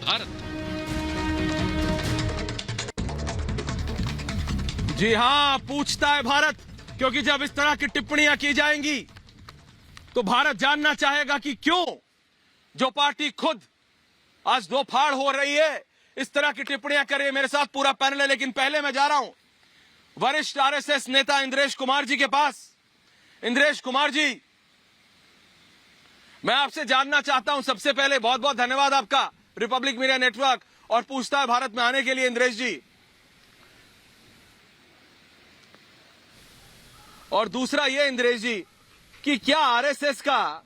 भारत। जी हां, पूछता है भारत, क्योंकि जब इस तरह की टिप्पणियां की जाएंगी तो भारत जानना चाहेगा कि क्यों जो पार्टी खुद आज दो फाड़ हो रही है इस तरह की टिप्पणियां करे। मेरे साथ पूरा पैनल है, लेकिन पहले मैं जा रहा हूं वरिष्ठ आरएसएस नेता इंद्रेश कुमार जी के पास। इंद्रेश कुमार जी, मैं आपसे जानना चाहता हूं, सबसे पहले बहुत बहुत धन्यवाद आपका रिपब्लिक मीडिया नेटवर्क और पूछता है भारत में आने के लिए। इंद्रेश जी, और दूसरा ये इंद्रेश जी कि क्या आरएसएस का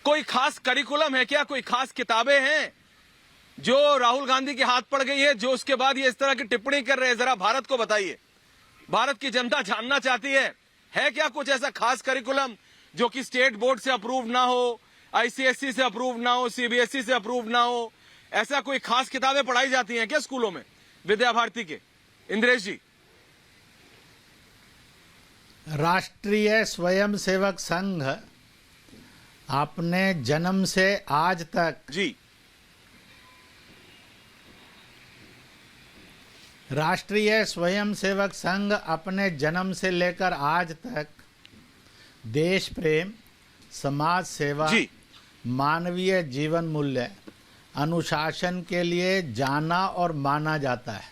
कोई खास करिकुलम है क्या, कोई खास किताबें हैं जो राहुल गांधी के हाथ पड़ गई है, जो उसके बाद ये इस तरह की टिप्पणी कर रहे हैं? जरा भारत को बताइए, भारत की जनता जानना चाहती है क्या कुछ ऐसा खास करिकुलम जो कि स्टेट बोर्ड से अप्रूव ना हो, आईसीएसई से अप्रूव ना हो, सीबीएसई से अप्रूव ना हो? ऐसा कोई खास किताबें पढ़ाई जाती हैं क्या स्कूलों में विद्या भारती के? इंद्रेश जी। राष्ट्रीय स्वयंसेवक संघ अपने जन्म से आज तक जी, राष्ट्रीय स्वयंसेवक संघ अपने जन्म से लेकर आज तक देश प्रेम, समाज सेवा, मानवीय जीवन मूल्य, अनुशासन के लिए जाना और माना जाता है।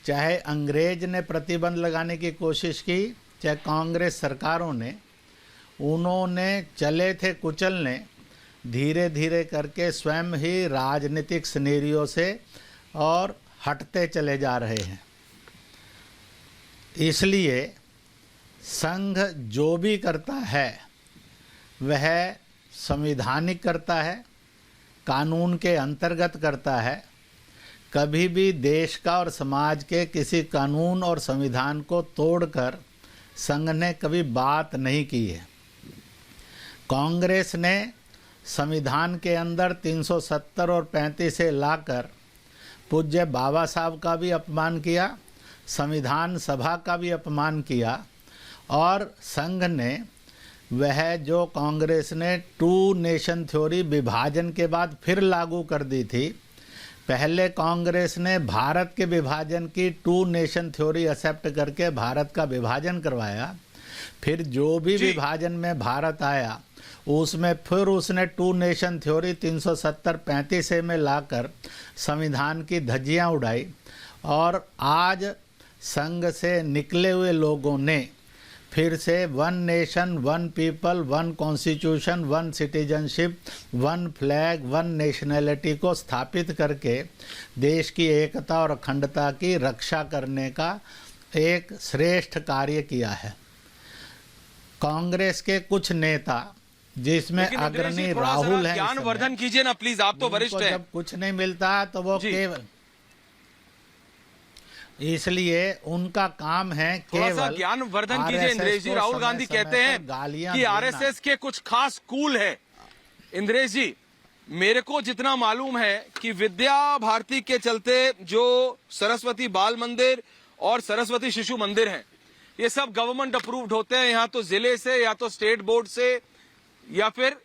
चाहे अंग्रेज ने प्रतिबंध लगाने की कोशिश की, चाहे कांग्रेस सरकारों ने, उन्होंने चले थे कुचलने, धीरे धीरे करके स्वयं ही राजनीतिक सिनेरियो से और हटते चले जा रहे हैं। इसलिए संघ जो भी करता है वह संवैधानिक करता है, कानून के अंतर्गत करता है। कभी भी देश का और समाज के किसी कानून और संविधान को तोड़कर संघ ने कभी बात नहीं की है। कांग्रेस ने संविधान के अंदर 370 और 35 से लाकर पूज्य बाबा साहब का भी अपमान किया, संविधान सभा का भी अपमान किया, और संघ ने वह जो कांग्रेस ने टू नेशन थ्योरी विभाजन के बाद फिर लागू कर दी थी। पहले कांग्रेस ने भारत के विभाजन की टू नेशन थ्योरी एक्सेप्ट करके भारत का विभाजन करवाया, फिर जो भी विभाजन में भारत आया उसमें फिर उसने टू नेशन थ्योरी 370-35 में लाकर संविधान की धज्जियां उड़ाई, और आज संघ से निकले हुए लोगों ने फिर से one nation, one people, one constitution, one citizenship, one flag, one nationality को स्थापित करके देश की एकता और अखंडता की रक्षा करने का एक श्रेष्ठ कार्य किया है। कांग्रेस के कुछ नेता, जिसमें अग्रणी राहुल है, ज्ञानवर्धन कीजिए ना प्लीज, आप तो वरिष्ठ हैं। जब कुछ नहीं मिलता तो वो केवल, इसलिए उनका काम है केवल ज्ञानवर्धन कीजिए। इंद्रेश जी, राहुल गांधी कहते हैं कि आरएसएस के कुछ खास स्कूल है। इंद्रेश जी, मेरे को जितना मालूम है कि विद्या भारती के चलते जो सरस्वती बाल मंदिर और सरस्वती शिशु मंदिर हैं, ये सब गवर्नमेंट अप्रूव्ड होते हैं, यहाँ तो जिले से या तो स्टेट बोर्ड से या फिर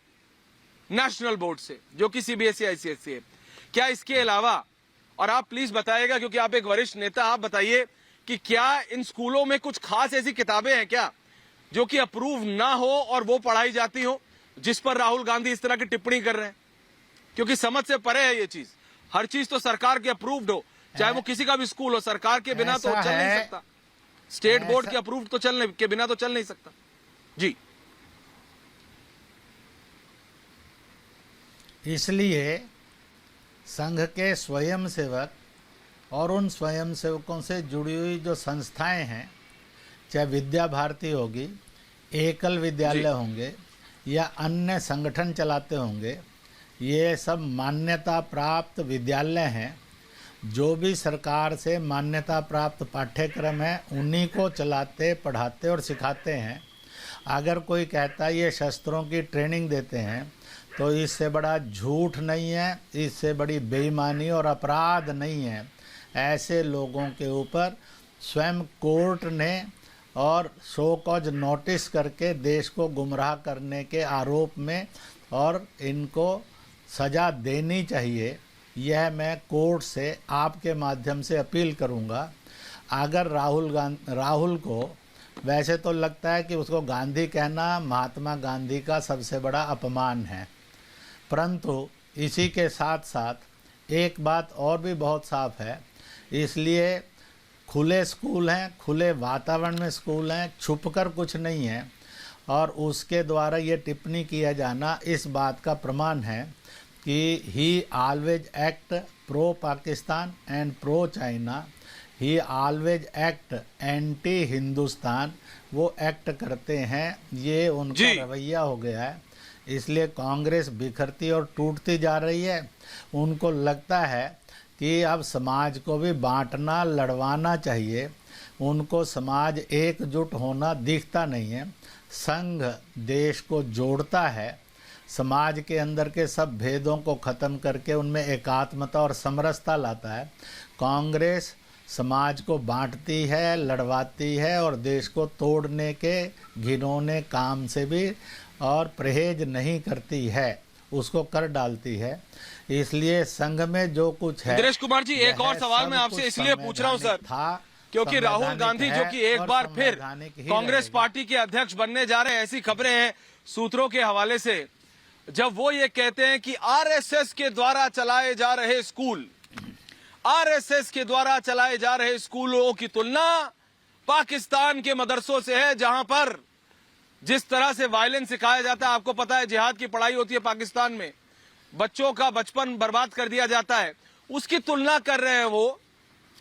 नेशनल बोर्ड से, जो कि सीबीएसई आईसीएसई है। क्या इसके अलावा, और आप प्लीज बताइएगा क्योंकि आप एक वरिष्ठ नेता, आप बताइए कि क्या इन स्कूलों में कुछ खास ऐसी किताबें हैं क्या जो कि अप्रूव ना हो और वो पढ़ाई जाती हो, जिस पर राहुल गांधी इस तरह की टिप्पणी कर रहे हैं? क्योंकि समझ से परे है ये चीज। हर चीज तो सरकार के अप्रूव्ड हो, चाहे वो किसी का भी स्कूल हो, सरकार के बिना तो चल नहीं सकता, स्टेट बोर्ड के अप्रूव्ड तो चलने के बिना तो चल नहीं सकता। जी, इसलिए संघ के स्वयंसेवक और उन स्वयंसेवकों से जुड़ी हुई जो संस्थाएं हैं, चाहे विद्या भारती होगी, एकल विद्यालय होंगे या अन्य संगठन चलाते होंगे, ये सब मान्यता प्राप्त विद्यालय हैं। जो भी सरकार से मान्यता प्राप्त पाठ्यक्रम है उन्हीं को चलाते, पढ़ाते और सिखाते हैं। अगर कोई कहता है ये शस्त्रों की ट्रेनिंग देते हैं, तो इससे बड़ा झूठ नहीं है, इससे बड़ी बेईमानी और अपराध नहीं है। ऐसे लोगों के ऊपर स्वयं कोर्ट ने और शो कॉज नोटिस करके देश को गुमराह करने के आरोप में और इनको सज़ा देनी चाहिए, यह मैं कोर्ट से आपके माध्यम से अपील करूंगा। अगर राहुल को वैसे तो लगता है कि उसको गांधी कहना महात्मा गांधी का सबसे बड़ा अपमान है, परंतु इसी के साथ साथ एक बात और भी बहुत साफ है, इसलिए खुले स्कूल हैं, खुले वातावरण में स्कूल हैं, छुपकर कुछ नहीं है, और उसके द्वारा ये टिप्पणी किया जाना इस बात का प्रमाण है कि ही always act pro Pakistan and pro China, he always act anti Hindustan, वो एक्ट करते हैं, ये उनका रवैया हो गया है। इसलिए कांग्रेस बिखरती और टूटती जा रही है। उनको लगता है कि अब समाज को भी बांटना लड़वाना चाहिए, उनको समाज एकजुट होना दिखता नहीं है। संघ देश को जोड़ता है, समाज के अंदर के सब भेदों को ख़त्म करके उनमें एकात्मता और समरसता लाता है। कांग्रेस समाज को बांटती है, लड़वाती है और देश को तोड़ने के घिनौने काम से भी और परहेज नहीं करती है, उसको कर डालती है। इसलिए संघ में जो कुछ है। इंद्रेश कुमार जी, एक और सवाल मैं आपसे इसलिए पूछ रहा हूं सर, क्योंकि राहुल गांधी जो कि एक बार फिर कांग्रेस पार्टी के अध्यक्ष बनने जा रहे हैं, ऐसी खबरें हैं सूत्रों के हवाले से, जब वो ये कहते हैं कि आरएसएस के द्वारा चलाए जा रहे स्कूल, आरएसएस के द्वारा चलाए जा रहे स्कूलों की तुलना पाकिस्तान के मदरसों से है, जहां पर जिस तरह से वायलेंस सिखाया जाता है, आपको पता है जिहाद की पढ़ाई होती है पाकिस्तान में, बच्चों का बचपन बर्बाद कर दिया जाता है, उसकी तुलना कर रहे हैं वो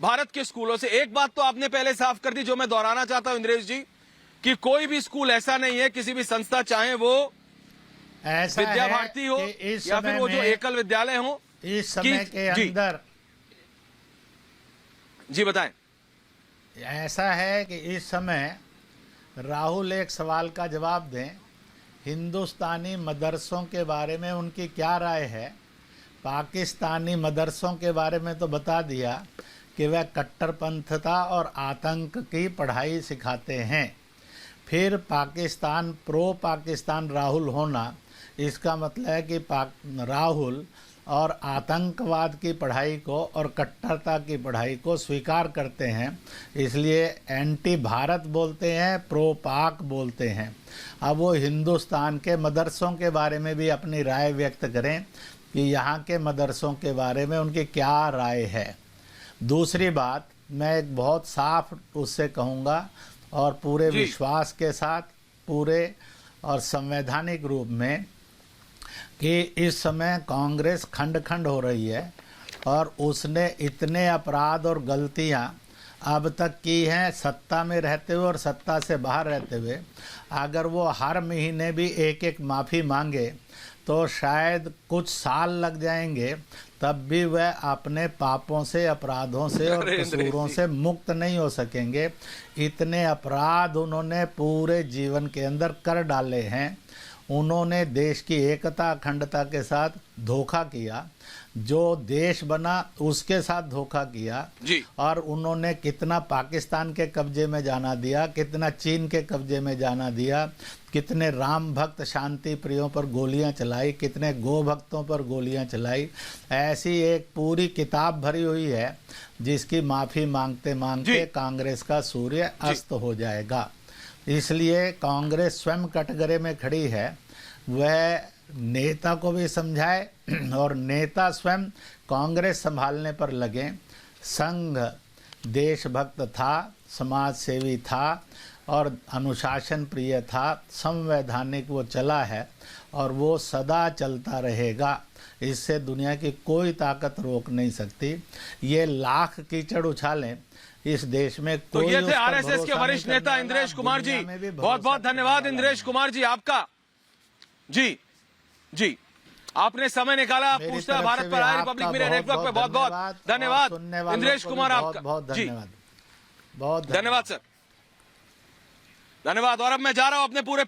भारत के स्कूलों से। एक बात तो आपने पहले साफ कर दी जो मैं दोहराना चाहता हूं इंद्रेश जी, कि कोई भी स्कूल ऐसा नहीं है, किसी भी संस्था, चाहे वो ऐसा विद्या भारती हो या फिर वो जो एकल विद्यालय हो, इस समय के अंदर जी बताएं। ऐसा है कि इस समय राहुल एक सवाल का जवाब दें, हिंदुस्तानी मदरसों के बारे में उनकी क्या राय है। पाकिस्तानी मदरसों के बारे में तो बता दिया कि वह कट्टरपंथता और आतंक की पढ़ाई सिखाते हैं। फिर पाकिस्तान प्रो पाकिस्तान राहुल होना, इसका मतलब है कि राहुल और आतंकवाद की पढ़ाई को और कट्टरता की पढ़ाई को स्वीकार करते हैं, इसलिए एंटी भारत बोलते हैं, प्रो पाक बोलते हैं। अब वो हिंदुस्तान के मदरसों के बारे में भी अपनी राय व्यक्त करें कि यहाँ के मदरसों के बारे में उनकी क्या राय है। दूसरी बात, मैं एक बहुत साफ उससे कहूँगा और पूरे विश्वास के साथ, पूरे और संवैधानिक रूप में, कि इस समय कांग्रेस खंड खंड हो रही है और उसने इतने अपराध और गलतियां अब तक की हैं सत्ता में रहते हुए और सत्ता से बाहर रहते हुए। अगर वो हर महीने भी एक एक माफ़ी मांगे तो शायद कुछ साल लग जाएंगे, तब भी वह अपने पापों से, अपराधों से और कसूरों से मुक्त नहीं हो सकेंगे। इतने अपराध उन्होंने पूरे जीवन के अंदर कर डाले हैं। उन्होंने देश की एकता अखंडता के साथ धोखा किया, जो देश बना उसके साथ धोखा किया जी। और उन्होंने कितना पाकिस्तान के कब्जे में जाना दिया, कितना चीन के कब्जे में जाना दिया, कितने राम भक्त शांति प्रियों पर गोलियां चलाई, कितने गो भक्तों पर गोलियां चलाई। ऐसी एक पूरी किताब भरी हुई है जिसकी माफ़ी मांगते मांगते कांग्रेस का सूर्य अस्त हो जाएगा। इसलिए कांग्रेस स्वयं कटघरे में खड़ी है, वह नेता को भी समझाए और नेता स्वयं कांग्रेस संभालने पर लगें। संघ देशभक्त था, समाज सेवी था और अनुशासन प्रिय था, संवैधानिक वो चला है और वो सदा चलता रहेगा। इससे दुनिया की कोई ताकत रोक नहीं सकती। ये लाख कीचड़ उछालें, इस देश में कोई। तो ये थे आरएसएस के वरिष्ठ नेता इंद्रेश कुमार जी। बहुत बहुत धन्यवाद इंद्रेश कुमार जी आपका। जी जी, आपने समय निकाला। पूछता भारत पर आए रिपब्लिक मीडिया नेटवर्क पे बहुत बहुत धन्यवाद इंद्रेश कुमार आपका। बहुत धन्यवाद, बहुत धन्यवाद सर, धन्यवाद। और अब मैं जा रहा हूं अपने पूरे